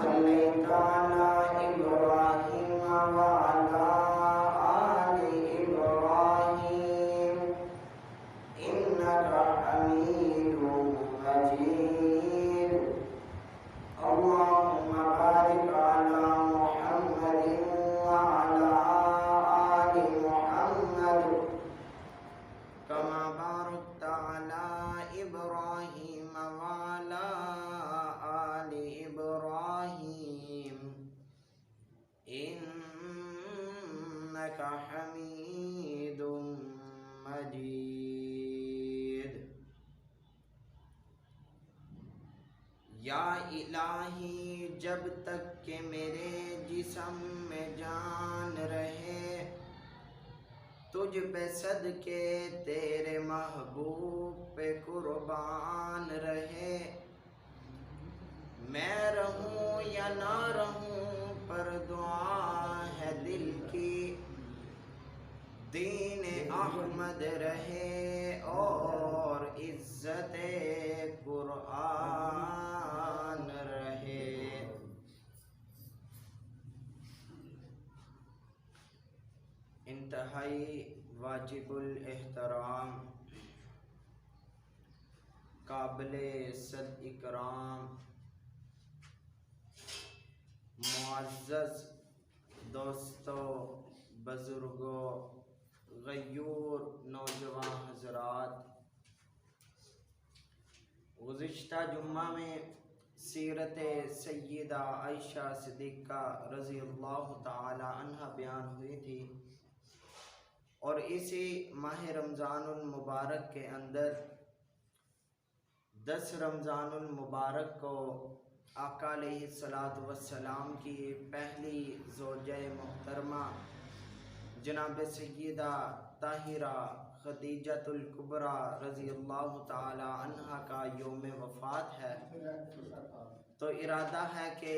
صليت على إبراهيم وعلى إنك حميد مجيد یا الہی جب تک کہ میرے جسم میں جان رہے تجھ پہ صدقے تیرے محبوب پہ قربان رہے میں رہوں یا نہ رہوں پر دعا ہے دل کی دین احمد رہے اور عزت قرآن رہے انتہائی واجب الاحترام قابل صد اکرام معزز دوستو بزرگوں غیور نوجوان حضرات گزشتہ جمعہ میں سیرت سیدہ عائشہ صدیقہ رضی اللہ تعالی عنہ بیان ہوئی تھی اور اسی ماہ رمضان المبارک کے اندر 10 رمضان المبارک کو آقا علیہ السلام کی پہلی زوجہ محترمہ جناب سیدہ طاہرہ خدیجۃ الکبریٰ رضی اللہ تعالی عنہ کا یوم وفات ہے، تو ارادہ ہے کہ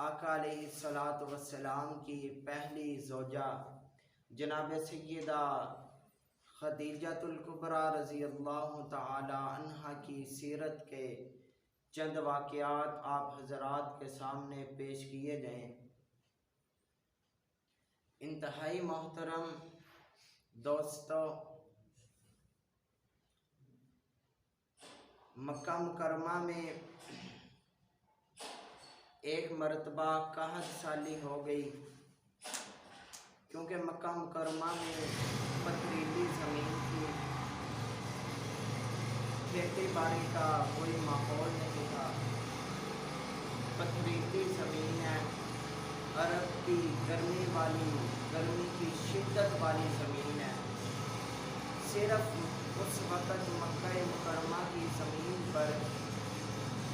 آقا علیہ السلام کی پہلی زوجہ جناب سیدہ خدیجۃ الکبریٰ رضی اللہ تعالی عنہ کی سیرت کے چند واقعات آپ حضرات کے سامنے پیش کیے جائیں۔ انتہائی محترم دوستو، مکہ مکرمہ میں ایک مرتبہ قحط سالی ہو گئی، کیونکہ مکہ مکرمہ میں پتھریلی زمین تھی، کھیتی باڑی کا کوئی ماحول نہیں تھا، پتھریلی زمین ہے، عرب کی گرمی کی شدت والی زمین ہے۔ صرف اس وقت مکہ مکرمہ کی زمین پر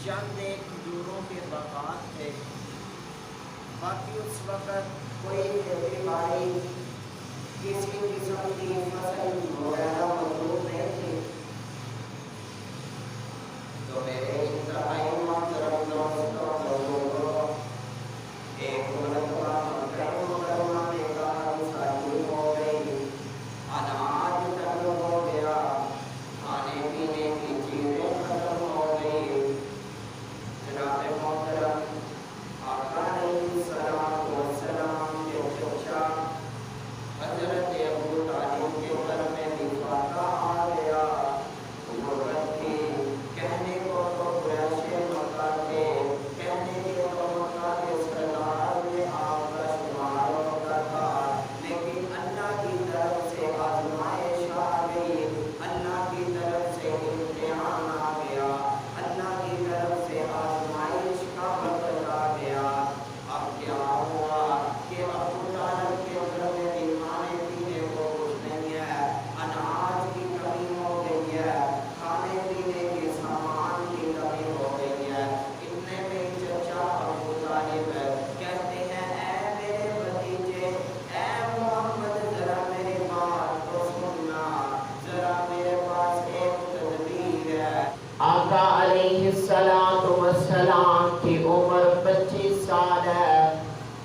چند ایک کھجوروں کے باغات تھے، باقی اس وقت کوئی کھیتی باڑی کسی قسم کی فصل وغیرہ موجود نہیں تھی۔ تو میرے انتہائی محترم دوستوں، ایک مرتبہ مکہ مکرمہ میں قحط سالی ہو گئی، اناج ختم ہو گیا، کھانے پینے کی چیزیں ختم ہو گئی۔ جناب محترم آقا علیہ السلام کے چچا حضرت ابو طالب کے گھر میں لفافہ آ گیا، غربت کی، کہنے کو تو قریش مکہ کے، کہنے کو تو مکہ کے سردار میں آپ کا شمار ہوتا تھا، لیکن اللہ کی طرف سے آزمائش آ گئی، اللہ کی طرف سے امتحان آ گیا، اللہ کی طرف سے آزمائش کا وقت آ گیا۔ اب کیا ہوا کہ ابو طالب کے گھر میں بھی کھانے پینے کو کچھ نہیں ہے، اناج کی کمی ہو گئی ہے، کھانے پینے کے سامان کی کمی ہو گئی ہے۔ اتنے میں چچا ابو طالب کہتے ہیں، اے میرے بھتیجے، اے محمد، ذرا میری بات کو سننا، ذرا میرے پاس ایک تدبیر ہے۔ آقا علیہ السلام کی عمر 25 سال ہے،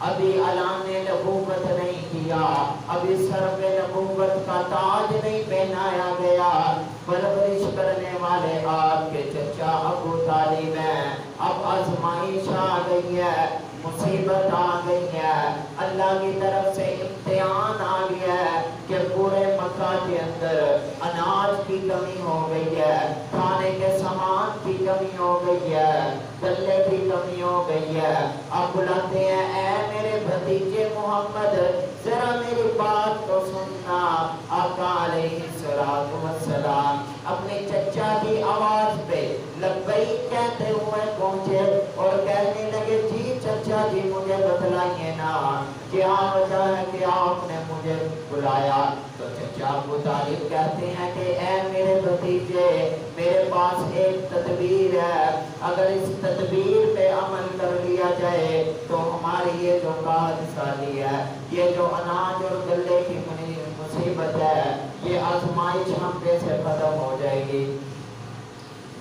ابھی اعلان نبوت نہیں کیا، ابھی سر پہ نبوت کا تاج نہیں پہنایا گیا، پرورش کرنے والے آپ کے چچا ابو طالب ہیں۔ اب آزمائش آ گئی ہے، مصیبت آ گئی ہے، اللہ کی طرف سے امتحان آ گیا ہے کہ پورے مکہ کے اندر اناج کی کمی ہو گئی ہے، کھانے کے سامان کی کمی ہو گئی ہے، غلے کی کمی ہو گئی ہے۔ آپ بلاتے ہیں، اے میرے بھتیجے محمد، ذرا میری بات تو سننا۔ آقا علیہ السلام اپنے چچا کی آواز پہ لبیک کہتے ہوئے پہنچے اور کہنے لگے، جی چچا جی مجھے بتلائیے نا، کیا وجہ ہے کہ آپ نے مجھے بلایا؟ تو چچا ابو طالب کہتے ہیں کہ اے میرے بھتیجے، میرے پاس ایک تدبیر ہے، اگر اس تدبیر پہ عمل کر لیا جائے تو ہماری یہ جو قحط سالی ہے، یہ جو اناج اور غلے کی مصیبت ہے، یہ آزمائش ہم پہ سے ختم ہو جائے گی۔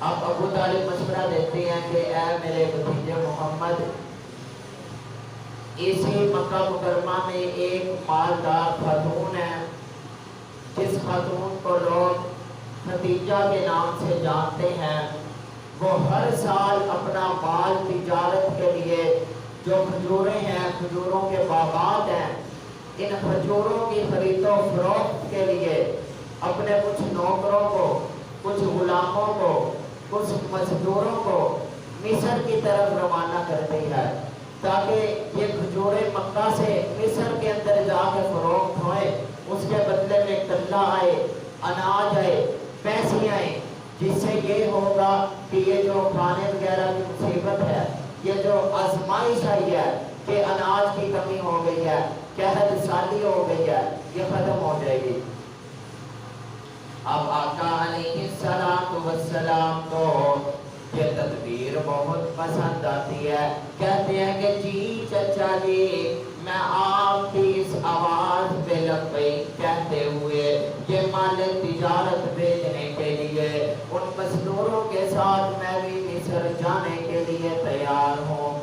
اب ابو طالب مشورہ دیتے ہیں کہ اے میرے بھتیجے محمد، اسی مکہ مکرمہ میں ایک مالدار خاتون ہے، جس خاتون کو لوگ خدیجہ کے نام سے جانتے ہیں۔ وہ ہر سال اپنا مال تجارت کے لیے، جو کھجوریں ہیں، کھجوروں کے باغات ہیں، ان کھجوروں کی خرید و فروخت کے لیے اپنے کچھ نوکروں کو، کچھ غلاموں کو، کچھ مزدوروں کو مصر کی طرف روانہ کرتی ہے، تاکہ یہ کھجوریں مکہ سے مصر کے اندر جا کے فروخت ہوئے، اس کے بدلے میں غلہ آئے، اناج آئے، پیسے آئے، جس سے یہ ہوگا کہ یہ جو کھانے وغیرہ کی مصیبت ہے، یہ جو آزمائش آئی ہے کہ اناج کی کمی ہو گئی ہے، قحط سالی ہو گئی ہے، یہ ختم ہو جائے گی۔ اب آقا علیہ السلام کو یہ تدبیر بہت پسند آتی ہے، کہتے ہیں کہ جی چچا جی، میں آپ کی اس آواز پہ لبیک کہتے ہوئے یہ مال تجارت بھیجنے کے لیے ان مزدوروں کے ساتھ میں بھی مصر جانے کے لیے تیار ہوں۔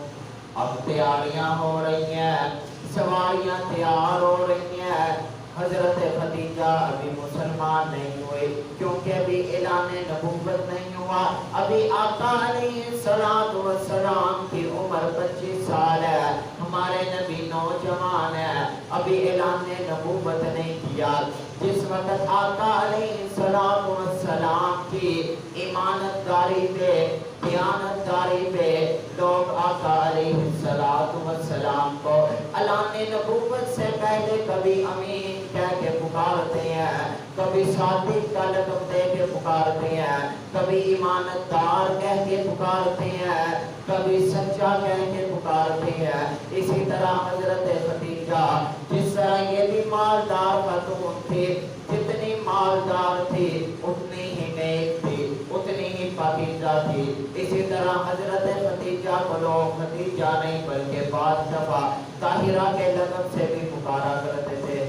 اب تیاریاں ہو رہی ہیں، سواریاں تیار ہو رہی ہیں۔ حضرت خدیجہ ابھی مسلمان نہیں ہوئے، کیونکہ ابھی اعلان نبوت نہیں ہوا، ابھی آقا علیہ السلام کی عمر 25 سال ہے، ہمارے نبی نوجوان ہے، ابھی اعلان نبوت نہیں کیا۔ جس وقت آقا علیہ السلام کی ایمانت داری پہ، دیانت داری پہ لوگ آقا علیہ السلام کو اعلان نبوت سے پہلے کبھی امین کہہ کے پکارتے ہیں، کبھی صادق کا لقب دے کے پکارتے ہیں، کبھی ایمانت دار کہہ کے پکارتے ہیں، کبھی سچا کہہ کے پکارتے ہیں۔ اسی طرح حضرت خدیجہ جس طرح یہ بھی مالدار خاتون تھی، جتنی مالدار تھی اتنی ہی نیک تھی، اتنی ہی پاکیزہ تھی۔ اسی طرح حضرت خدیجہ کو لوگ خدیجہ نہیں بلکہ بعض دفعہ طاہرہ کے لقب سے بھی پکارا کرتے تھے۔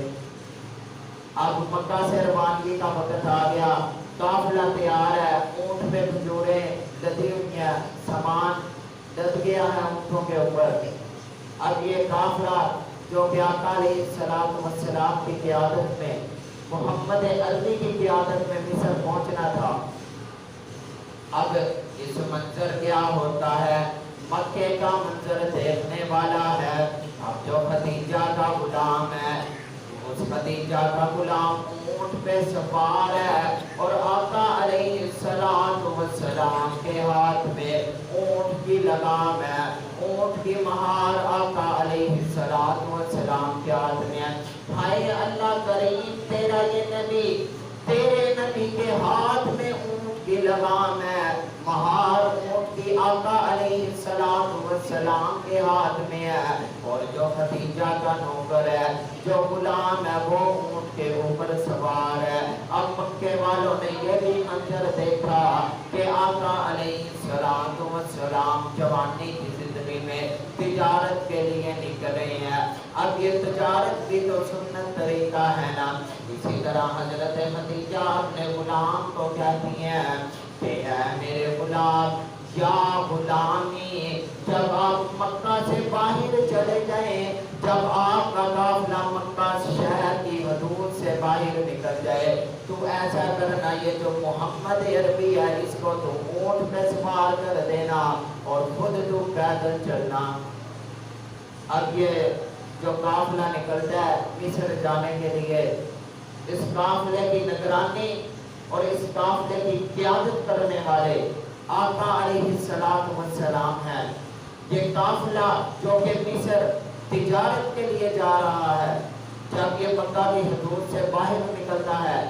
اب مکہ سے روانگی کا وقت آ گیا، قافلہ تیار ہے، اونٹ پہ کھجوریں لدی ہوئی ہیں، سامان لد گیا ہے اونٹوں کے اوپر۔ اب یہ قافلہ جو کہ آقا علیہ السلام کی قیادت میں، محمد عربی کی قیادت میں مصر پہنچنا تھا۔ اب اس منظر کیا ہوتا ہے؟ مکے کا منظر دیکھنے والا ہے۔ اب جو خدیجہ کا غلام ہے، اس خدیجہ کا غلام اونٹ پہ سوار ہے، اور آقا علیہ السلام کے ہاتھ میں اونٹ کی لگام ہے، اونٹ کی مہار آقا علیہ السلام کے ہاتھ میں ہے۔ ہائے اللہ کریم، تیرا یہ نبی، تیرے نبی کے ہاتھ میں اونٹ کی لگام ہے، مہار اونٹ کی آقا علیہ السلام کے ہاتھ میں ہے، اور جو خدیجہ کا نوکر ہے، جو غلام ہے، وہ اونٹ کے اوپر سوار ہے۔ اب مکے والوں نے یہ بھی منظر دیکھا کہ آقا علیہ السلام جوانی کی زندگی میں تجارت کے لیے نکل رہے ہیں۔ اب یہ تجارت بھی تو سنت طریقہ ہے نا۔ اسی طرح حضرت خدیجہ اپنے غلام کو کہتی ہیں کہ اے میرے غلام، یا غلامی، جب آپ مکہ سے باہر چلے جائیں، جب آپ کا قافلہ مکہ شہر کی حدود سے باہر نکل جائے، تو ایسا کرنا، یہ جو محمد عربی ہے اس کو تو اونٹ پہ سوار کر دینا اور خود تو پیدل چلنا۔ اب یہ جو قافلہ نکلتا ہے مصر جانے کے لیے، اس قافلے کی نگرانی اور اس قافلے کی قیادت کرنے والے آقا علیہ السلام ہیں۔ یہ قافلہ جو کہ مصر تجارت کے لیے جا رہا ہے، جب یہ مکہ کی حدود سے باہر نکلتا ہے،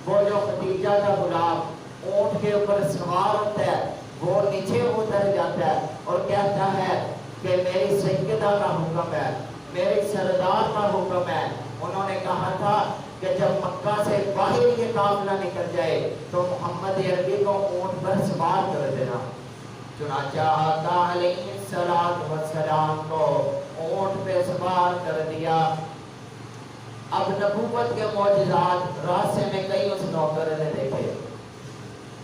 وہ جو خدیجہ کا غلام اونٹ کے اوپر سوار ہوتا ہے، وہ نیچے اتر جاتا ہے اور کہتا ہے کہ میری سیدہ کا حکم ہے، میرے سردار کا حکم ہے. انہوں نے کہا تھا کہ جب مکہ سے باہر یہ قافلہ نکل جائے تو محمد عربی کو اونٹ پر سوار کر دینا. چنانچہ آقا علیہ السلام کو اونٹ پہ سوار کر دیا. اب نبوت کے معجزات راستے میں کئی اس نوکر نے دیکھے.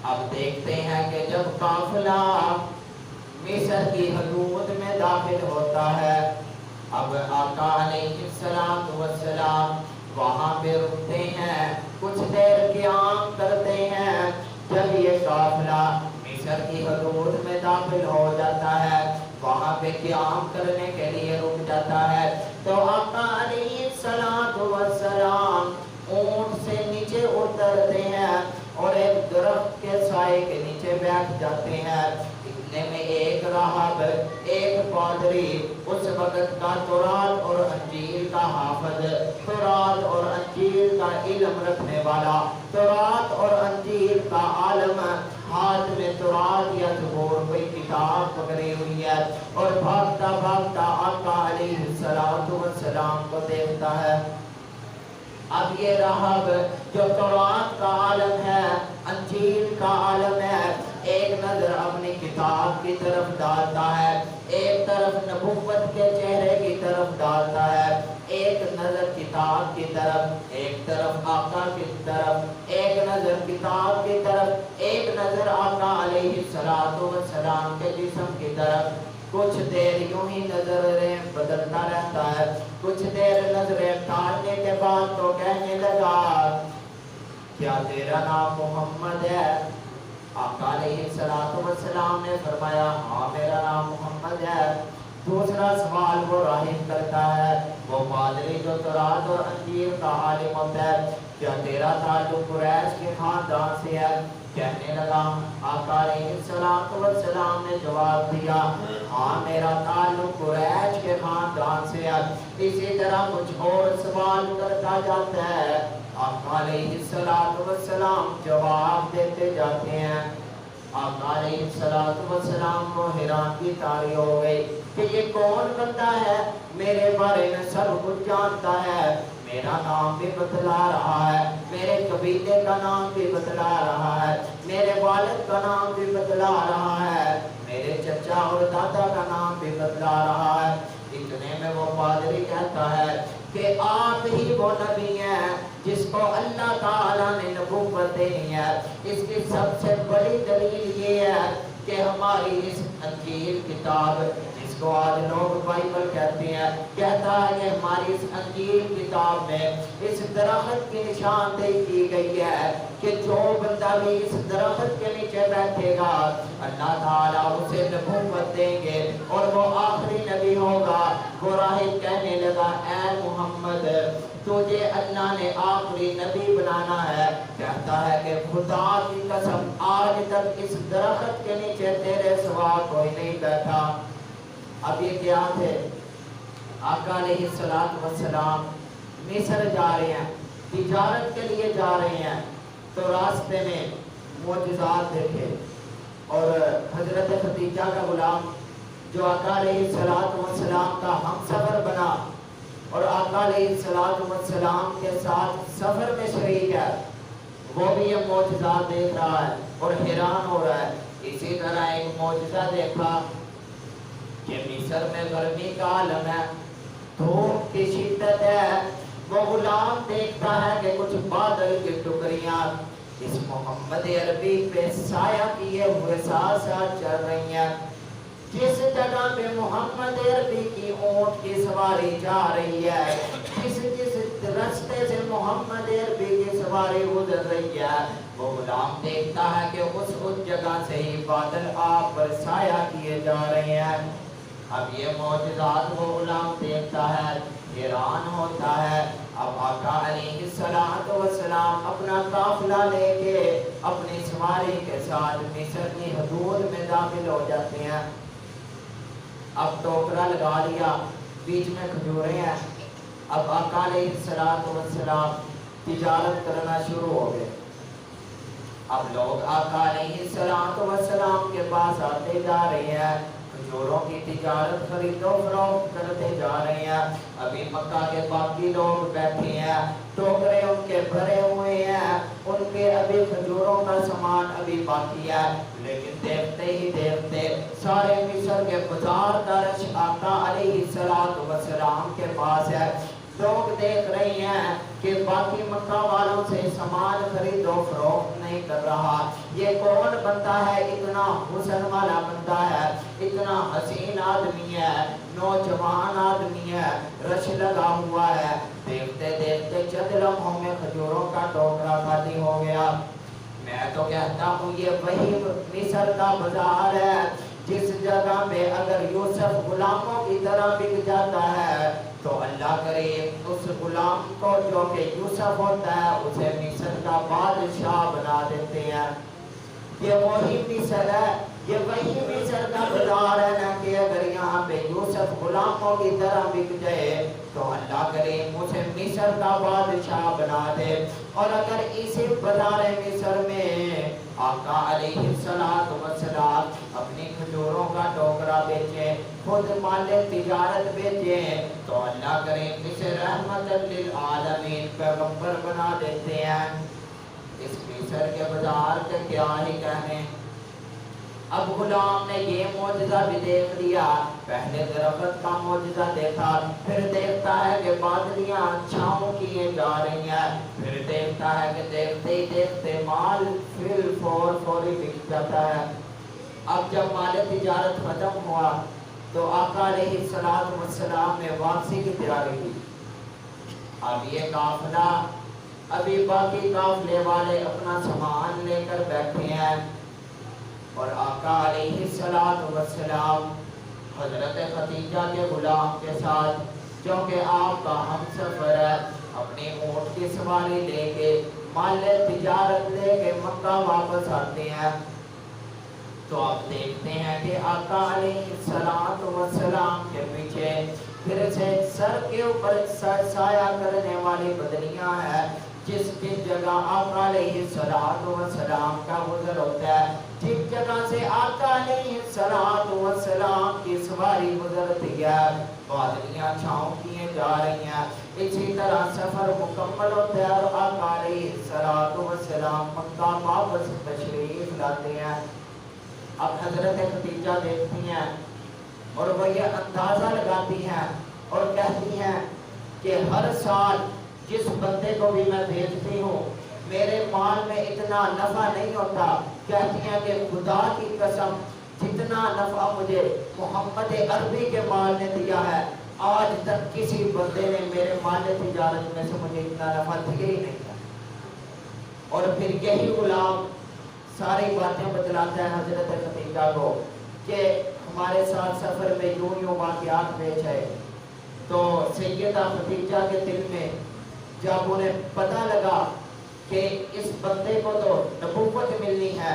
اب دیکھتے ہیں کہ جب قافلہ مصر کی حدود میں داخل ہوتا ہے اب آقا علیہ السلام وہاں پہ رکتے ہیں, کچھ دیر قیام کرتے ہیں. جب یہ قافلہ مصر کی حدود میں داخل ہو جاتا ہے وہاں پہ قیام کرنے کے لیے رک جاتا ہے تو آقا علیہ السلام اونٹ سے نیچے اترتے ہیں اور ایک درخت کے سائے کے نیچے بیٹھ جاتے ہیں. اتنے میں ایک راہب, ایک پادری, اس وقت کا تورات اور انجیل کا حافظ, تورات اور انجیل کا علم رکھنے والا, تورات اور انجیل کا عالم, ہاتھ میں تورات یا زبور کوئی کتاب پکڑی ہوئی ہے اور بھاگتا بھاگتا آقا علیہ السلام کو دیکھتا ہے. اب یہ راہب جو تورات کا عالم ہے, انجیل کا عالم ہے, ایک نظر اپنی کتاب کی طرف ڈالتا ہے, ایک طرف نبوت کے چہرے کی طرف ڈالتا ہے, ایک نظر کتاب کی طرف, ایک طرف آقا کی طرف, ایک نظر کتاب کی طرف, ایک نظر آقا علیہ السلام کے جسم کی طرف. کچھ دیر یوں ہی نظریں بدلتا رہتا ہے. کچھ دیر نظریں ٹالنے کے بعد تو کہنے لگا, کیا تیرا نام محمد ہے؟ آقا علیہ السلام نے فرمایا, ہاں میرا نام محمد ہے. دوسرا سوال وہ راہب کرتا ہے, وہ پادری جو تورات اور انجیل کا عالم ہوتا ہے, کیا تیرا تعلق قریش کے خاندان سے ہے؟ کہنے لگا. آقا علیہ السلام نے جواب دیا, ہاں میرا تعلق قریش کے خاندان سے ہے. اسی طرح کچھ اور سوال کرتا جاتا ہے. آقا علیہ السلام جواب دیتے جاتے ہیں. آقا علیہ السلام کو حیرانگی طاری ہو گئی کہ یہ کون بندہ ہے, میرے بارے میں سب کچھ جانتا ہے, میرا نام بھی بتلا رہا ہے, میرے قبیلے کا نام بھی بتلا رہا ہے, میرے والد کا نام بھی بتلا رہا ہے, میرے چچا اور دادا کا نام بھی بتلا رہا ہے. اتنے میں وہ پادری کہتا ہے کہ آپ ہی وہ نبی ہیں جس کو اللہ تعالیٰ نے نبوت دینی ہے. اس کی سب سے بڑی دلیل یہ ہے کہ ہماری اس انجیل کتاب, جس کو آج لوگ بائبل کہتے ہیں, کہتا ہے کہ ہماری اس انجیل کتاب میں اس درخت کی نشاندہی کی گئی ہے کہ جو بندہ بھی اس درخت کے نیچے بیٹھے گا اللہ تعالیٰ اسے نبوت دیں گے اور وہ آخری نبی ہوگا. وہ راہب کہنے لگا, اے محمد تجھے اللہ نے آخری نبی بنانا ہے. کہتا ہے کہ خدا کی قسم آج تک اس درخت کے نیچے تیرے سوا کوئی نہیں بیٹھا. اب یہ کیا تھے؟ آقا علیہ السلام مصر جا رہے ہیں, تجارت کے لیے جا رہے ہیں, تو راستے میں معجزات دیکھے اور حضرت خدیجہ کا غلام جو آقا علیہ السلام کا ہم سفر بنا اور آقا علیہ السلام کے ساتھ سفر میں شریک ہے, وہ بھی یہ معجزات دیکھ رہا ہے اور حیران ہو رہا ہے. اسی طرح ایک معجزہ دیکھا کہ مصر میں گرمی کا عالم ہے, دھوپ کی شدت ہے. وہ غلام دیکھتا ہے کہ کچھ بادل کی ٹکڑیاں اس محمد عربی پہ سایہ کیے ہوئے ساتھ ساتھ چل رہی ہیں. جس جگہ پہ محمد عربی کی اونٹ کی سواری جا رہی ہے, جس رستے سے محمد عربی کی سواری گزر رہی ہے, وہ غلام دیکھتا ہے کہ اس جگہ سے ہی بادل آپ پر سایہ کیے جا رہے ہیں. اب یہ معجزات وہ غلام دیکھتا ہے, حیران ہوتا ہے. اب آقا علیہ السلام اپنا قافلہ لے کے اپنی سواری کے ساتھ مصر کی حدود میں داخل ہو جاتے ہیں. اب ٹوکرا لگا لیا, بیچ میں کھجوریں ہیں. اب آقا علیہ السلام تجارت کرنا شروع ہو گئے. اب لوگ آقا علیہ السلام کے پاس آتے جا رہے ہیں, کھجوروں کی تجارت خرید و فروخت کرتے جا رہے ہیں. ابھی مکہ کے باقی لوگ بیٹھے ہیں, ٹوکرے ان کے بھرے ہوئے ہیں, ان کے ابھی کھجوروں کا سامان ابھی باقی ہے. لیکن دیکھتے ہی دیکھتے سارے مصر کے بازار کا رش آقا علیہ السلام کے پاس ہے. لوگ دیکھ رہے ہیں کہ باقی مکہ والوں سے سامان خرید و فروخت نہیں کر رہا. یہ کون بندہ ہے, اتنا حسن والا بندہ ہے, اتنا حسین آدمی ہے, نوجوان آدمی ہے, رش لگا ہوا ہے. دیکھتے دیکھتے چند لمحوں میں کھجوروں کا ٹوکرا خالی ہو گیا. میں تو کہتا ہوں یہ وہی مصر کا بازار ہے جس جگہ پہ اگر یوسف غلاموں کی طرح بک جاتا ہے تو اللہ کرے اس غلام کو جو کہ یوسف ہوتا ہے اسے مصر کا بادشاہ بنا دیتے ہیں. یہ وہی مصر ہے, یہ وہی مصر کا بازار ہے نا کہ اگر یہاں پہ یوسف غلاموں کی طرح بک جائے تو اللہ کریم اسے مصر کا بادشاہ بنا دے. اور اگر اسی بازار مصر میں آقا علیہ السلام اپنی کھجوروں کا ٹوکرا بیچے, خود مال تجارت بیچے تو اللہ کریم اسے رحمت للعالمین پیغمبر بنا دیتے ہیں. اس مصر کے بازار کے کیا ہی کہنے. اب غلام نے یہ معجزہ بھی دیکھ لیا. پہلے درخت کا معجزہ دیکھا, پھر دیکھتا ہے کہ بادلیاں چھاؤں کیے جا رہی ہیں, پھر دیکھتا ہے کہ دیکھتے ہی دیکھتے مال فوری بک جاتا ہے. اب جب مال تجارت ختم ہوا تو آقا علیہ السلام نے واپسی کی تیاری کی. اب یہ قافلہ, ابھی باقی قافلے والے اپنا سامان لے کر بیٹھے ہیں اور آقا علیہ السلام حضرت خدیجہ کے غلام کے ساتھ جو کہ آپ کا ہم سفر ہے اپنی اونٹ کی سواری لے کے مال تجارت لے کے مکہ واپس آتے ہیں. تو آپ دیکھتے ہیں کہ آقا علیہ السلام کے پیچھے پھر سے سر کے اوپر سایہ کرنے والی بدلیاں ہیں. جس جگہ آقا علیہ السلام کا گزر ہوتا ہے, جس جگہ سے آقا علیہ السلام کی سواری گزرتی ہے, بادلیاں چھاؤں کیے جا رہی ہیں. اسی طرح سفر مکمل ہوتا ہے اور آقا علیہ السلام مکہ واپس تشریف لاتے ہیں. اب حضرت خدیجہ دیکھتی ہیں اور وہ یہ اندازہ لگاتی ہیں اور کہتی ہیں کہ ہر سال جس بندے کو بھی میں بھیجتی ہوں میرے مال میں اتنا نفع نہیں ہوتا. کہتی ہیں کہ خدا کی قسم جتنا نفع مجھے محمد عربی کے مال نے دیا ہے آج تک کسی بندے نے میرے مال تجارت میں سے مجھے اتنا نفع دیا ہی نہیں تھا. اور پھر یہی غلام ساری باتیں بتلاتا ہے حضرت خدیجہ کو کہ ہمارے ساتھ سفر میں یوں واقعات پیش ہے. تو سیدہ خدیجہ کے دل میں جب انہیں پتہ لگا کہ اس بندے کو تو نبوت ملنی ہے,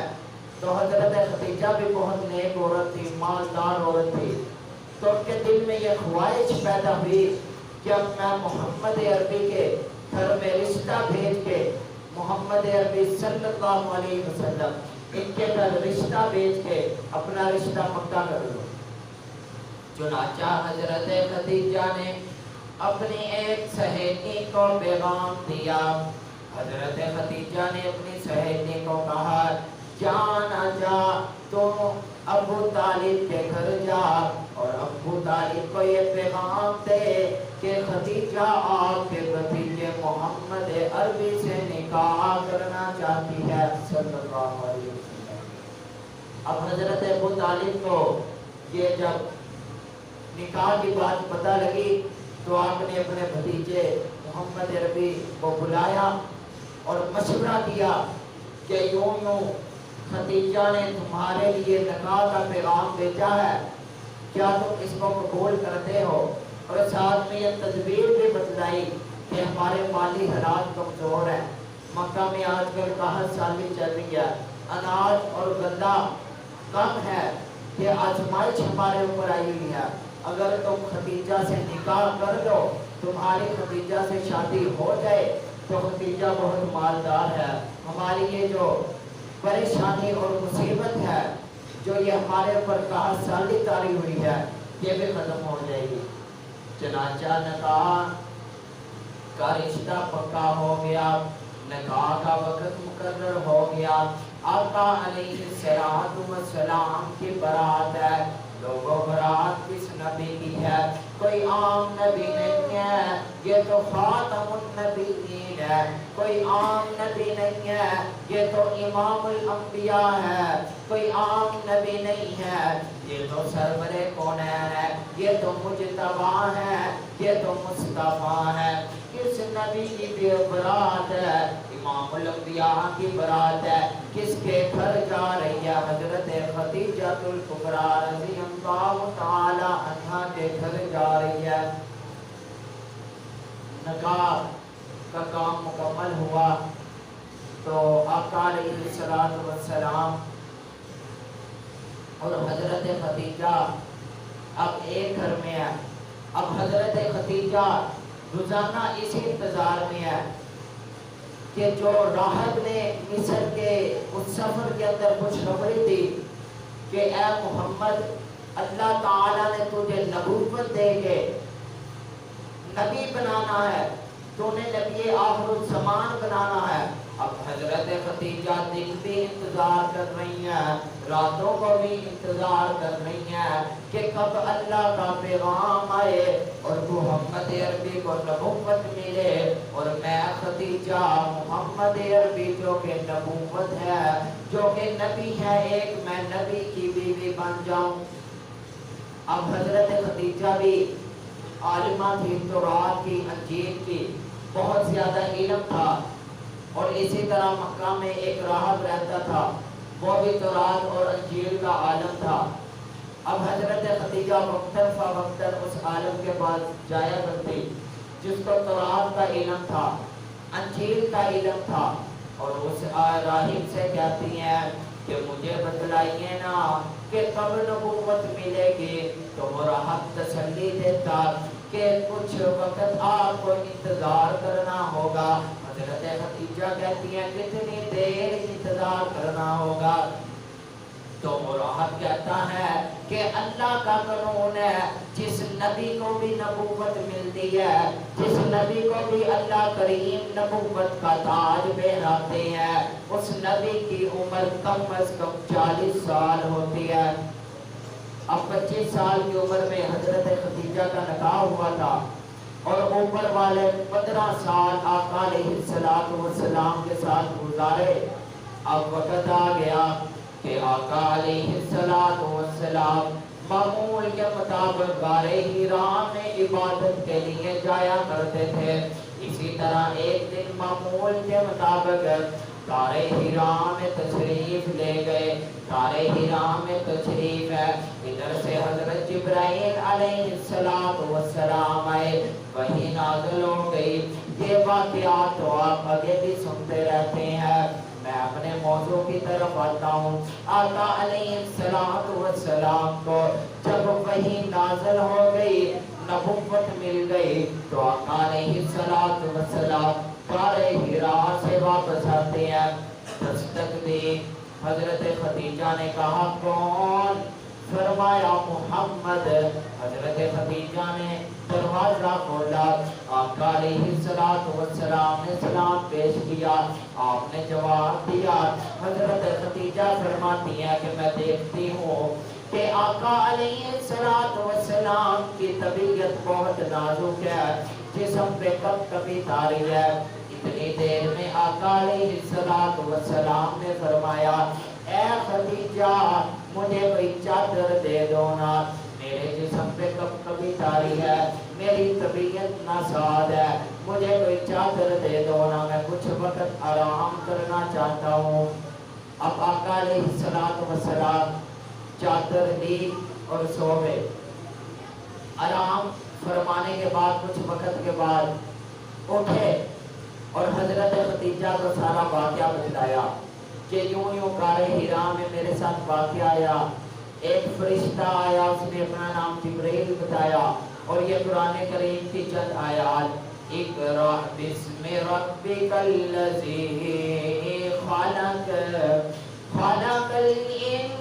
تو حضرت خدیجہ بھی بہت نیک عورت تھی, مالدار عورت تھی, تو ان کے دل میں یہ خواہش پیدا ہوئی کہ اب میں محمد عربی کے گھر میں رشتہ بھیج کے محمد عربی صلی اللہ علیہ وسلم ان کے گھر رشتہ بھیج کے اپنا رشتہ پکا کر لوں. چنانچہ حضرت خدیجہ نے اپنی ایک سہیلی کو پیغام دیا. حضرت خدیجہ نے اپنی سہیلی کو کہا جانا جا تم ابو طالب کے گھر جا اور ابو طالب کو یہ پیغام دے کہ خدیجہ آپ کے بھتیجے محمد عربی سے نکاح کرنا چاہتی ہے صلی اللہ علیہ وسلم. اب حضرت ابو طالب کو یہ جب نکاح کی بات پتہ لگی تو آپ نے اپنے بھتیجے محمد عربی کو بلایا اور مشورہ کیا کہ یوں خدیجہ نے تمہارے لیے نکاح کا پیغام بھیجا ہے, کیا تم اس کو قبول کرتے ہو؟ اور ساتھ میں یہ تدبیر بھی بتلائی کہ ہمارے مالی حالات کمزور ہیں, مکہ میں آج کل قحط سالی چل رہی ہے, اناج اور غلہ کم ہے, یہ آزمائش ہمارے اوپر آئی ہوئی ہے. اگر تم خدیجہ سے نکاح کر لو, تمہاری خدیجہ سے شادی ہو جائے تو خدیجہ بہت مالدار ہے, ہماری یہ جو پریشانی اور مصیبت ہے جو یہ ہمارے اوپر 60 سالی تاری ہوئی ہے یہ بھی ختم ہو جائے گی۔ چنانچہ نکاح کا رشتہ پکا ہو گیا، نکاح کا وقت مقرر ہو گیا، آقا علیہ السلام کی برات ہے۔ لوگوں برات کس نبی کی ہے؟ کوئی عام نبی نہیں ہے، یہ تو خاتم النبیین ہے۔ کوئی عام نبی نہیں ہے، یہ تو امام الانبیاء ہے۔ کوئی عام نبی نہیں ہے، یہ تو سرور کونین ہے، یہ تو مجتبی ہے، یہ تو مصطفیٰ ہے۔ کس نبی کی برات ہے؟ امام الانبیاء کی برات ہے۔ کس کے گھر جا رہی ہے؟ حضرت خدیجہ الکبریٰ رضی اللہ تعالی عنہا کے گھر جا رہی ہے۔ نکاح کا کام مکمل ہوا تو آقا علیہ السلام اور حضرت خدیجہ اب ایک گھر میں ہے۔ اب حضرت خدیجہ روزانہ اسی انتظار میں ہے کہ جو راہب نے مصر کے اس سفر کے اندر خوشخبری دی کہ اے محمد اللہ تعالیٰ نے تجھے نبوت دے کے نبی بنانا ہے، تو نے نبی آخر الزمان بنانا ہے۔ اب حضرت خدیجہ دن بھی انتظار کر رہی ہیں، راتوں کو بھی انتظار کر رہی ہیں کہ کب اللہ کا پیغام آئے اور محمد عربی کو نبوت ملے اور میں خدیجہ محمد عربی جو کہ نبوت ہے، جو کہ نبی ہے ایک، میں نبی کی بیوی بن جاؤں۔ اب حضرت خدیجہ بھی عالمہ تھی، تورات کی، انجیل کی بہت زیادہ علم تھا، اور اسی طرح مکہ میں ایک راہب رہتا تھا، وہ بھی تورات اور انجیل کا عالم تھا۔ اب حضرت خدیجہ وقتاً فوقتاً اس عالم کے پاس جایا کرتی جس کو تورات کا علم تھا، انجیل کا علم تھا، اور اس راہب سے کہتی ہیں کہ مجھے بتلائیے نا کہ کب نبوت ملے گی۔ تو وہ راہب تسلی دیتا کہ کچھ وقت آپ کو انتظار کرنا ہوگا۔ حضرت خدیجہ کہتی ہیں کتنی دیر انتظار کرنا ہوگا؟ تو وہ راہب کہتا ہے کہ اللہ کا قانون ہے، جس نبی کو بھی نبوت ملتی ہے، جس نبی کو بھی اللہ کریم نبوت کا تاج پہناتے ہیں، اس نبی کی عمر کم از کم 40 سال ہوتی ہے۔ اب 25 سال کی عمر میں حضرت خدیجہ کا نکاح ہوا تھا، اور اوپر والے 15 سال آقا علیہ السلام کے ساتھ گزارے۔ اب وقت آ گیا کہ آقا علیہ السلام معمول کے مطابق غار حرا میں عبادت کے لیے جایا کرتے تھے۔ اسی طرح ایک دن معمول کے مطابق غار حرا میں تشریف لے گئے۔ غار حرا میں تشریف ہے، ادھر سے حضرت جبرائیل علیہ السلام آئے، وہی نازل ہو گئی۔ یہ واقعات تو آپ آگے بھی سنتے رہتے ہیں، میں اپنے موضوع کی طرف آتا ہوں۔ آقا علیہ السلام کو جب وحی نازل ہو گئی، نبوت مل گئی، تو آقا علیہ السلام غار حرا سے واپس آتے ہیں۔ دستک دی، حضرت خدیجہ نے کہا کون؟ فرمایا محمد۔ حضرت خدیجہ نے دروازہ کھولا، آقا علیہ السلام نے سلام پیش کیا، آپ نے جواب دیا۔ حضرت خدیجہ فرماتی ہے کہ میں دیکھتی ہوں کہ آقا علیہ السلام کی طبیعت بہت نازک ہے، جسم پہ کبھی تاری ہے۔ اتنی دیر میں آقا علیہ السلام نے فرمایا اے خدیجہ مجھے کوئی چادر دے دو نا، میرے جسم پہ کبھی تاری ہے، میری طبیعت ناساد ہے، مجھے کوئی چادر دے دو نا، میں کچھ وقت آرام کرنا چاہتا ہوں۔ اب آقا علیہ السلام چادر لی اور سو گئے۔ آرام فرمانے کے بعد کچھ وقت کے بعد اٹھے اور حضرت خدیجہ کو سارا واقعہ بتلایا کہ یوں غار حرا میں میرے ساتھ واقعہ آیا، ایک فرشتہ آیا، اس نے اپنا نام جبرائیل بتایا، اور یہ قرآن کریم کی چند آیات، اقرأ بسم ربک الذی خلق، خلق الانسان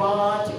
5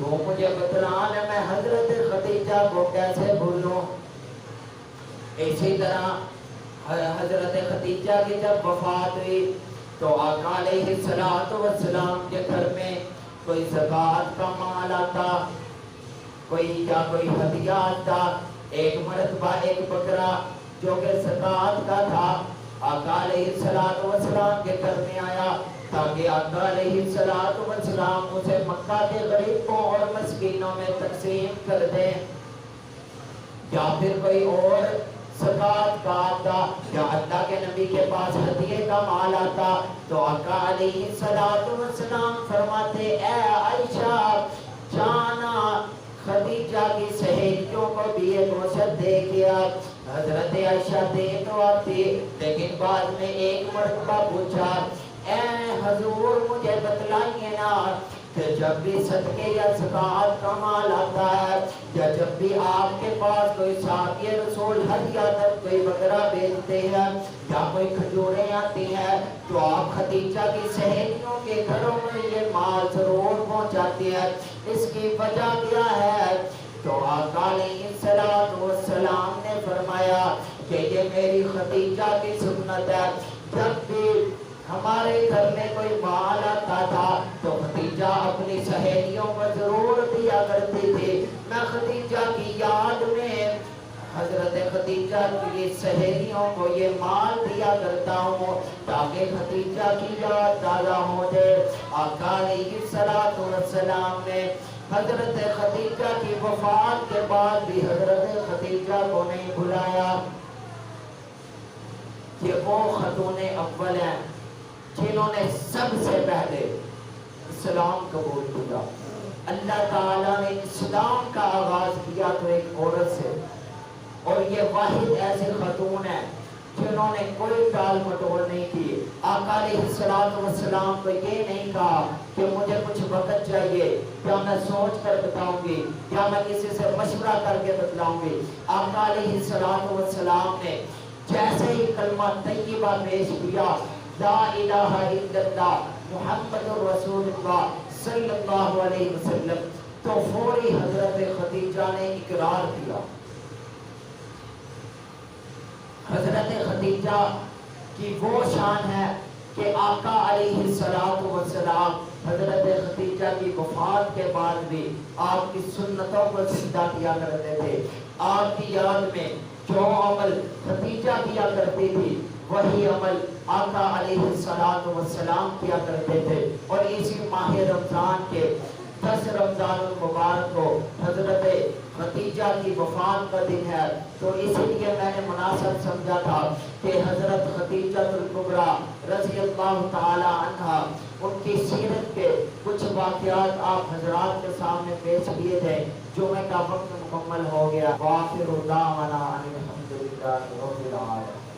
تو مجھے بتلان ہے میں حضرت خدیجہ کو کیسے بھولوں. اسی طرح حضرت خدیجہ کی جب وفات ہوئی تو آقا علیہ السلام کے گھر میں کوئی زکوٰۃ کا مال آتا, کوئی ہدیہ آتا. ایک مرتبہ ایک بکرا جو کہ زکوٰۃ کا تھا آقا علیہ السلام کے گھر میں آیا تاکہ آقا علیہ السلام اسے مکہ کے غریبوں اور مسکینوں میں تقسیم کر دیں. یا پھر کوئی اور زکوٰۃ کا آتا یا اللہ کے نبی کے پاس ہدیے کا مال آتا تو آقا علیہ السلام فرماتے اے عائشہ جانا خدیجہ کی سہیلیوں کو بھی ایک وسعت دے گیا. حضرت عائشہ دے تو آتی لیکن بعد میں ایک مرتبہ پوچھا اے حضور مجھے بتلائیے نا کہ جب بھی صدقے یا زکوٰۃ کا مال آتا ہے یا جب بھی آپ کے پاس کوئی صحابی رسول ہدیہ تک کوئی بکرا بیچتے ہیں یا کوئی کھجوریں آتی ہیں تو آپ خدیجہ کی سہیلیوں کے گھروں میں یہ مال ضرور پہنچاتے ہیں, اس کی وجہ کیا ہے؟ تو آقا علیہ السلام نے فرمایا کہ یہ میری خدیجہ کی سنت ہے. جب بھی ہمارے گھر میں کوئی مال آتا تھا تو خدیجہ اپنی سہیلیوں کو ضرور دیا کرتی تھی. میں خدیجہ کی یاد میں حضرت خدیجہ کی سہیلیوں کو یہ مال دیا کرتا ہوں تاکہ خدیجہ کی یاد تازہ ہو جائے. آقا علیہ السلام نے حضرت خدیجہ کی وفات کے بعد بھی حضرت خدیجہ کو نہیں بھلایا. یہ وہ خاتون اول ہیں جنہوں نے سب سے پہلے اسلام قبول کیا. اللہ تعالیٰ نے اسلام کا آغاز کیا تو ایک عورت سے, اور یہ واحد ایسے خاتون ہیں جنہوں نے کوئی ٹال مٹول نہیں کی. آقا علیہ السلام کو یہ نہیں کہا کہ مجھے کچھ وقت چاہیے یا میں سوچ کر بتاؤں گی یا میں کسی سے مشورہ کر کے بتلاؤں گی. آقا علیہ السلام نے جیسے ہی کلمہ طیبہ پیش کیا لا الہ الا اللہ محمد رسول اللہ صلی اللہ علیہ وسلم, تو فوری حضرت خدیجہ نے اقرار کیا. حضرت خدیجہ کی وہ شان ہے کہ آقا علیہ السلام حضرت خدیجہ کی وفات کے بعد بھی آپ کی سنتوں کو زندہ کیا کرتے تھے. آپ کی یاد میں جو عمل خدیجہ کیا کرتی تھی وہی عمل آقا علیہ السلام کیا کرتے تھے. اور اسی ماہ رمضان کے 10 رمضان المبارک کو حضرت خدیجہ کی وفات کا دن ہے, تو اسی لیے میں نے مناسب سمجھا تھا کہ حضرت خدیجہ الکبریٰ رضی اللہ تعالی عنہا ان کی سیرت کے کچھ واقعات آپ حضرات کے سامنے پیش کیے تھے. جمعہ کا وقت مکمل ہو گیا. وآخر دعوانا ان الحمد للہ رب العالمین.